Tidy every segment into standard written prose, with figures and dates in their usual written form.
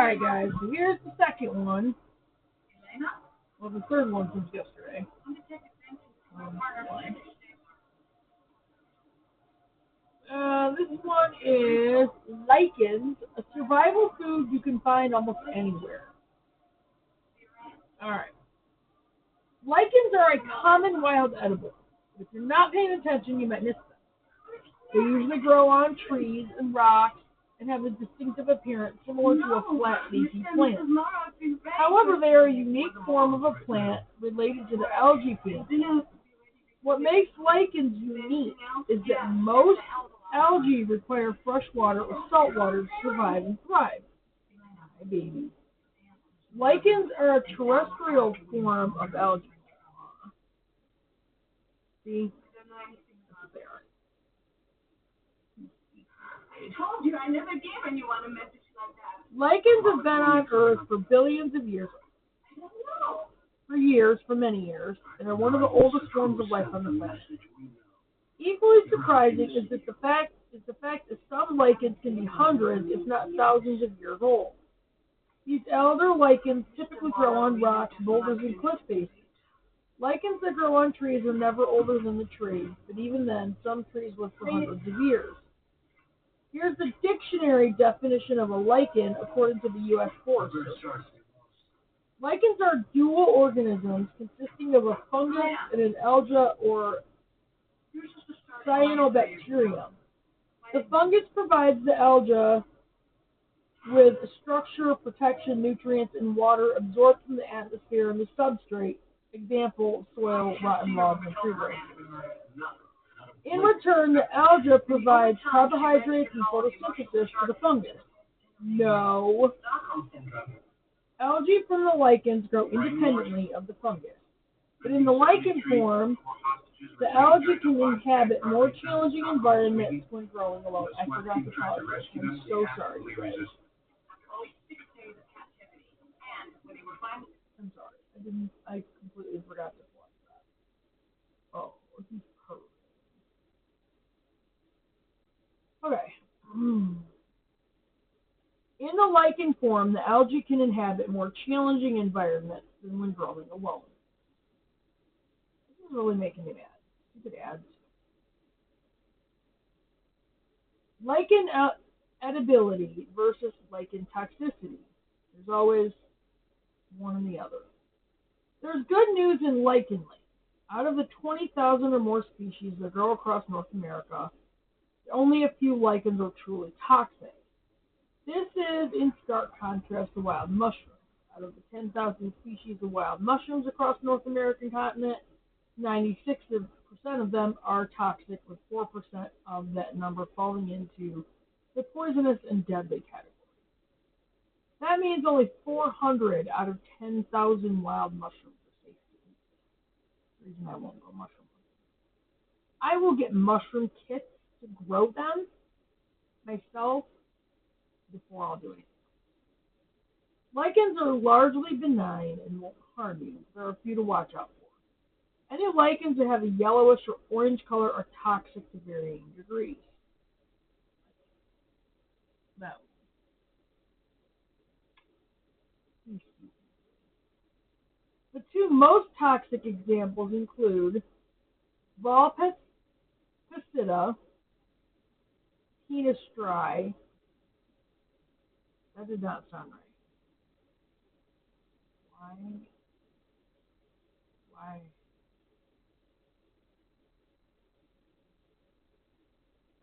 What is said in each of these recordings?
Alright, guys, so here's the second one. Well, the third one since yesterday. This one is lichens, a survival food you can find almost anywhere. Alright. Lichens are a common wild edible. If you're not paying attention, you might miss them. They usually grow on trees and rocks and have a distinctive appearance similar to a flat leafy plant. However, they are a unique form of a plant related to the algae family. What makes lichens unique is that most algae require fresh water or salt water to survive and thrive. Hi, baby. Lichens are a terrestrial form of algae. See? That's what they are. I told you I never gave anyone a message like that. Lichens have been on Earth for billions of years. For many years, and are one of the oldest forms of life on the planet. Equally surprising is the fact that some lichens can be hundreds, if not thousands, of years old. These elder lichens typically grow on rocks, boulders, and cliff faces. Lichens that grow on trees are never older than the tree, but even then, some trees live for hundreds of years. Here's the dictionary definition of a lichen according to the U.S. Forest Service. Lichens are dual organisms consisting of a fungus and an alga or cyanobacterium. The fungus provides the alga with structure, protection, nutrients, and water absorbed from the atmosphere and the substrate. Example, soil, rotten logs, and tree roots. In return, the alga provides carbohydrates and photosynthesis for the fungus. No. Algae from the lichens grow independently of the fungus. But in the lichen form, the algae can inhabit more challenging environments when growing alone. I forgot to tell you this. I'm so sorry, you guys. I'm sorry. I completely forgot to watch that. Oh, he's hurt. Okay. In the lichen form, the algae can inhabit more challenging environments than when growing alone. This is really making me mad. You could add. Lichen edibility versus lichen toxicity. There's always one and the other. There's good news in lichen land. Out of the 20,000 or more species that grow across North America, only a few lichens are truly toxic. This is in stark contrast to wild mushrooms. Out of the 10,000 species of wild mushrooms across the North American continent, 96% of them are toxic, with 4% of that number falling into the poisonous and deadly category. That means only 400 out of 10,000 wild mushrooms are safe to eat. The reason I won't grow mushrooms. I will get mushroom kits to grow them myself before I'll do anything. Lichens are largely benign and won't harm you. There are a few to watch out for. Any lichens that have a yellowish or orange color are toxic to varying degrees. Now, the two most toxic examples include Vulpecida, Penistri. That did not sound right. Why?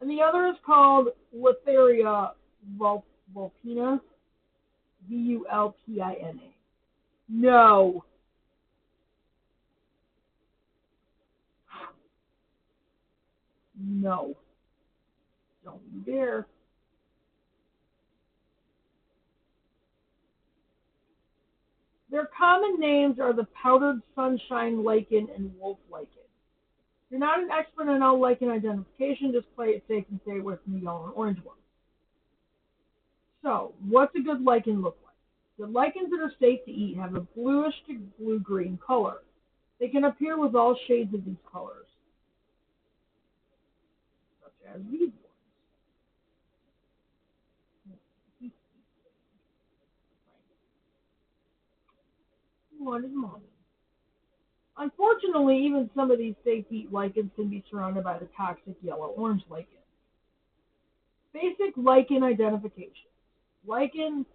And the other is called Litheria vulpina, Vulpina. No. No. Don't you dare. Their common names are the powdered sunshine lichen and wolf lichen. If you're not an expert on all lichen identification, just play it safe and stay away from the yellow and orange ones. So, what's a good lichen look like? The lichens that are safe to eat have a bluish to blue-green color. They can appear with all shades of these colors, such as these ones. wanted money. Unfortunately, even some of these safe-to-eat lichens can be surrounded by the toxic yellow-orange lichen. Basic lichen identification. Lichen,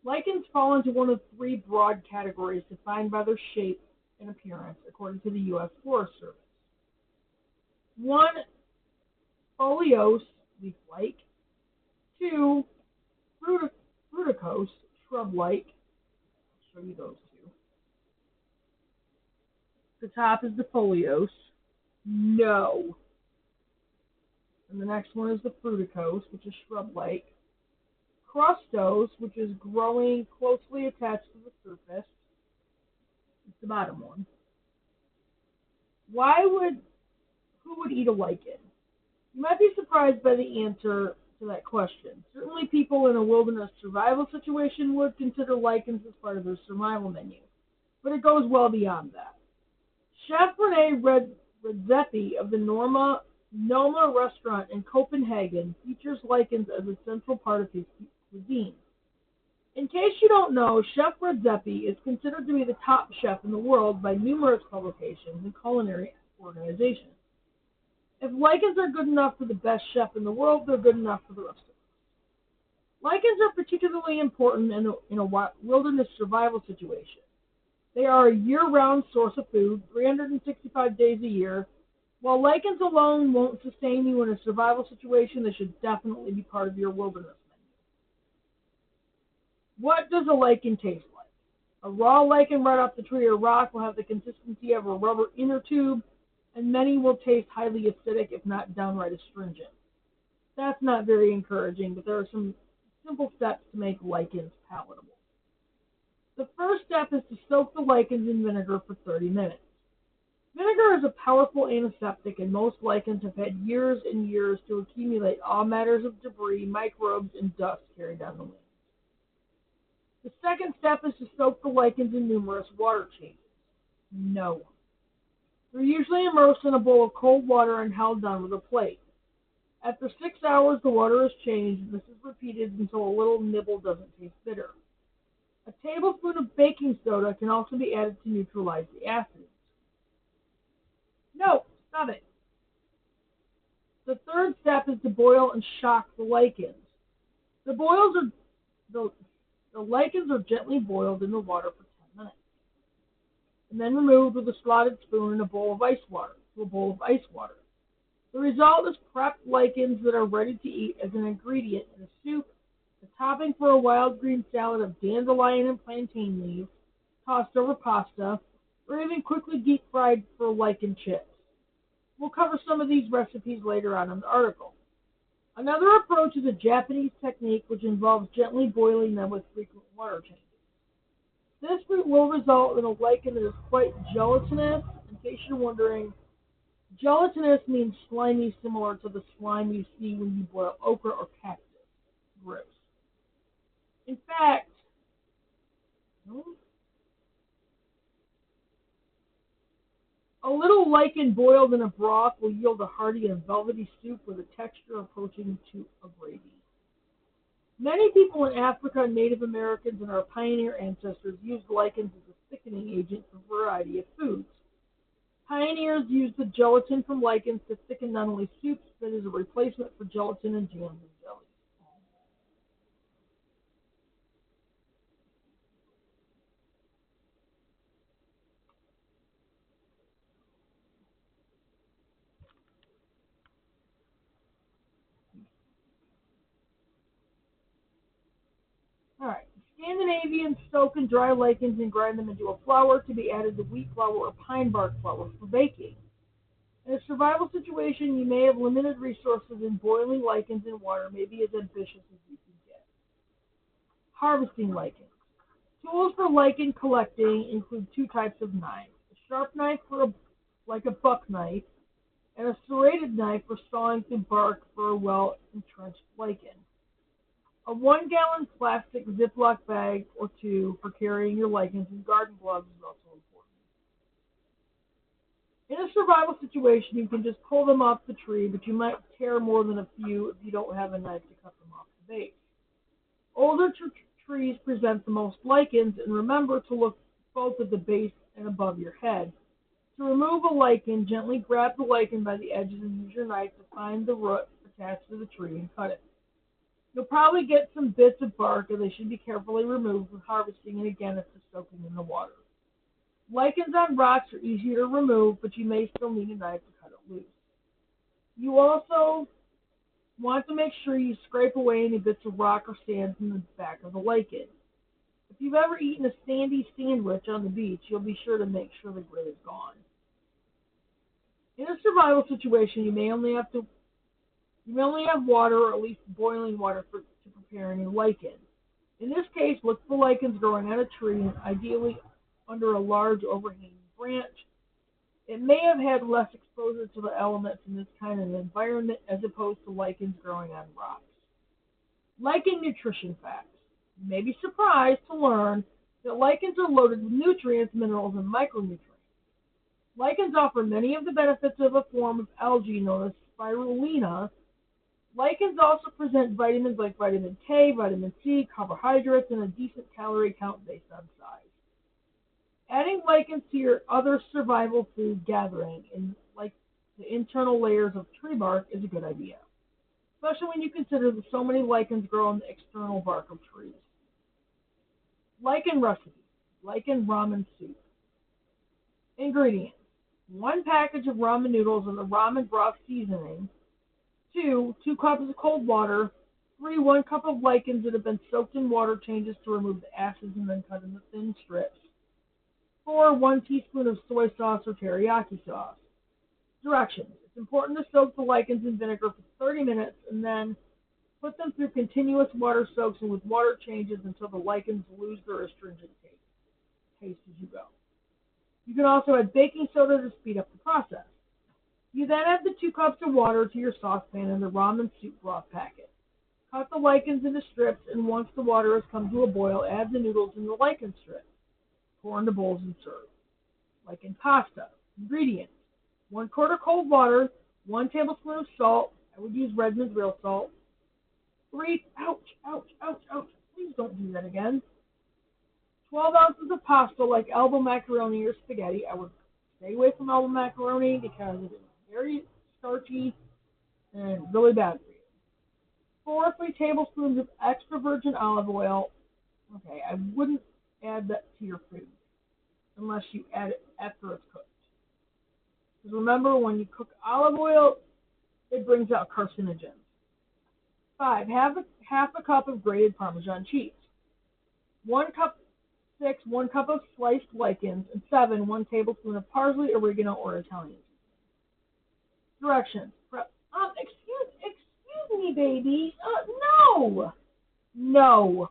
lichens fall into one of three broad categories defined by their shape and appearance, according to the U.S. Forest Service. One, foliose, leaf-like. Two, fruticose, shrub-like. I'll show you those two. The top is the foliose. No. And the next one is the fruticose, which is shrub-like. Crustose, which is growing closely attached to the surface. It's the bottom one. Who would eat a lichen? You might be surprised by the answer to that question. Certainly people in a wilderness survival situation would consider lichens as part of their survival menu, but it goes well beyond that. Chef Rene Redzepi of the Noma restaurant in Copenhagen features lichens as a central part of his cuisine. In case you don't know, Chef Redzepi is considered to be the top chef in the world by numerous publications and culinary organizations. If lichens are good enough for the best chef in the world, they're good enough for the rest of us. Lichens are particularly important in a wilderness survival situation. They are a year-round source of food, 365 days a year. While lichens alone won't sustain you in a survival situation, they should definitely be part of your wilderness menu. What does a lichen taste like? A raw lichen right off the tree or rock will have the consistency of a rubber inner tube, and many will taste highly acidic, if not downright astringent. That's not very encouraging, but there are some simple steps to make lichens palatable. The first step is to soak the lichens in vinegar for 30 minutes. Vinegar is a powerful antiseptic, and most lichens have had years and years to accumulate all matters of debris, microbes, and dust carried down the wind. The second step is to soak the lichens in numerous water changes. No. They're usually immersed in a bowl of cold water and held down with a plate. After 6 hours, the water is changed, and this is repeated until a little nibble doesn't taste bitter. A tablespoon of baking soda can also be added to neutralize the acids. No, stop it. The third step is to boil and shock the lichens. The lichens are gently boiled in the water for 10 minutes, and then removed with a slotted spoon in a bowl of ice water. The result is prepped lichens that are ready to eat as an ingredient in a soup, a topping for a wild green salad of dandelion and plantain leaves, tossed over pasta, or even quickly deep fried for lichen chips. We'll cover some of these recipes later on in the article. Another approach is a Japanese technique which involves gently boiling them with frequent water changes. This will result in a lichen that is quite gelatinous. In case you're wondering, gelatinous means slimy, similar to the slime you see when you boil okra or cactus. Gross. In fact, a little lichen boiled in a broth will yield a hearty and velvety soup with a texture approaching to a gravy. Many people in Africa, Native Americans, and our pioneer ancestors used lichens as a thickening agent for a variety of foods. Pioneers used the gelatin from lichens to thicken not only soups, but as a replacement for gelatin in jams and jellies. Alright, Scandinavians soak and dry lichens and grind them into a flour to be added to wheat flour or pine bark flour for baking. In a survival situation, you may have limited resources, and boiling lichens in water may be as ambitious as you can get. Harvesting lichens. Tools for lichen collecting include two types of knives. A sharp knife like a buck knife, and a serrated knife for sawing through bark for a well-entrenched lichen. A 1-gallon plastic Ziploc bag or two for carrying your lichens, and garden gloves is also important. In a survival situation, you can just pull them off the tree, but you might tear more than a few if you don't have a knife to cut them off the base. Older trees present the most lichens, and remember to look both at the base and above your head. To remove a lichen, gently grab the lichen by the edges and use your knife to find the root attached to the tree and cut it. You'll probably get some bits of bark, and they should be carefully removed when harvesting and again after soaking in the water. Lichens on rocks are easier to remove, but you may still need a knife to cut it loose. You also want to make sure you scrape away any bits of rock or sand from the back of the lichen. If you've ever eaten a sandy sandwich on the beach, you'll be sure to make sure the grit is gone. In a survival situation, you may only have water or at least boiling water to prepare any lichen. In this case, look for lichens growing on a tree and ideally under a large overhanging branch. It may have had less exposure to the elements in this kind of environment as opposed to lichens growing on rocks. Lichen nutrition facts. You may be surprised to learn that lichens are loaded with nutrients, minerals, and micronutrients. Lichens offer many of the benefits of a form of algae known as spirulina. Lichens also present vitamins like vitamin K, vitamin C, carbohydrates, and a decent calorie count based on size. Adding lichens to your other survival food gathering, like the internal layers of tree bark, is a good idea, especially when you consider that so many lichens grow on the external bark of trees. Lichen recipe, lichen ramen soup. Ingredients: 1 package of ramen noodles and the ramen broth seasoning, 2 cups of cold water, 3 1 cup of lichens that have been soaked in water changes to remove the acids and then cut into thin strips, 4 1 teaspoon of soy sauce or teriyaki sauce. Directions: it's important to soak the lichens in vinegar for 30 minutes and then put them through continuous water soaks and with water changes until the lichens lose their astringent taste as you go. You can also add baking soda to speed up the process. You then add the 2 cups of water to your saucepan and the ramen soup broth packet. Cut the lichens into strips, and once the water has come to a boil, add the noodles and the lichen strips. Pour into bowls and serve. Lichen pasta. Ingredients: 1 quart of cold water, 1 tablespoon of salt. I would use Redmond's real salt. 3, ouch, please don't do that again. 12 ounces of pasta like elbow macaroni or spaghetti. I would stay away from elbow macaroni because it is very starchy and really bad for you. 4 or 3 tablespoons of extra virgin olive oil. Okay, I wouldn't add that to your food unless you add it after it's cooked. Because remember, when you cook olive oil, it brings out carcinogens. 5, half a cup of grated Parmesan cheese. 1 cup of sliced lichens, and 7 1 tablespoon of parsley, oregano, or Italian. Directions: excuse me, baby. No.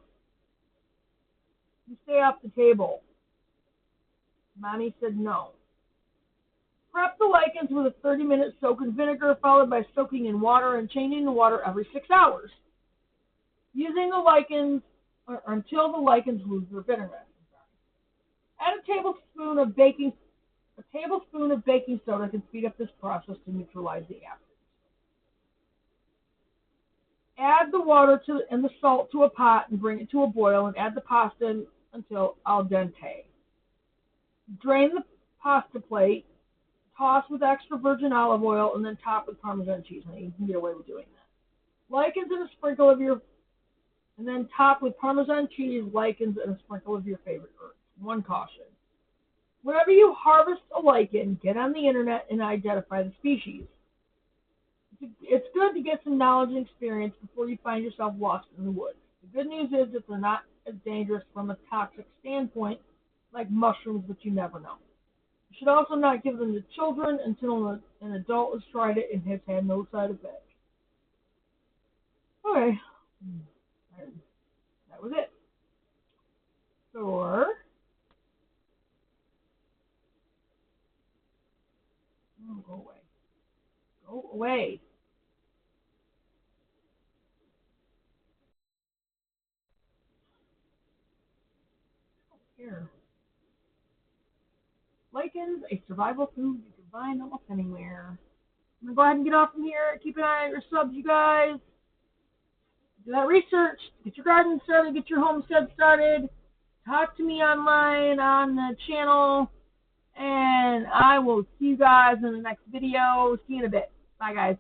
You stay off the table. Mommy said no. Prep the lichens with a 30-minute soak in vinegar, followed by soaking in water and changing the water every 6 hours. Using the lichens until the lichens lose their bitterness. Add a tablespoon of baking soda can speed up this process to neutralize the acids. Add the water and the salt to a pot and bring it to a boil, and add the pasta until al dente. Drain the pasta plate, toss with extra virgin olive oil, and then top with Parmesan cheese. Now you can get away with doing that. Lichens and then top with Parmesan cheese, lichens, and a sprinkle of your favorite herbs. 1 caution: whenever you harvest a lichen, get on the internet and identify the species. It's good to get some knowledge and experience before you find yourself lost in the woods. The good news is that they're not as dangerous from a toxic standpoint like mushrooms, but you never know. You should also not give them to children until an adult has tried it and has had no side effects. Okay, that was it. Or go away. Here. Lichens, a survival food you can find almost anywhere. I'm going to go ahead and get off from here. Keep an eye on your subs, you guys. Do that research. Get your garden started. Get your homestead started. talk to me online on the channel, and I will see you guys in the next video. See you in a bit. Bye, guys.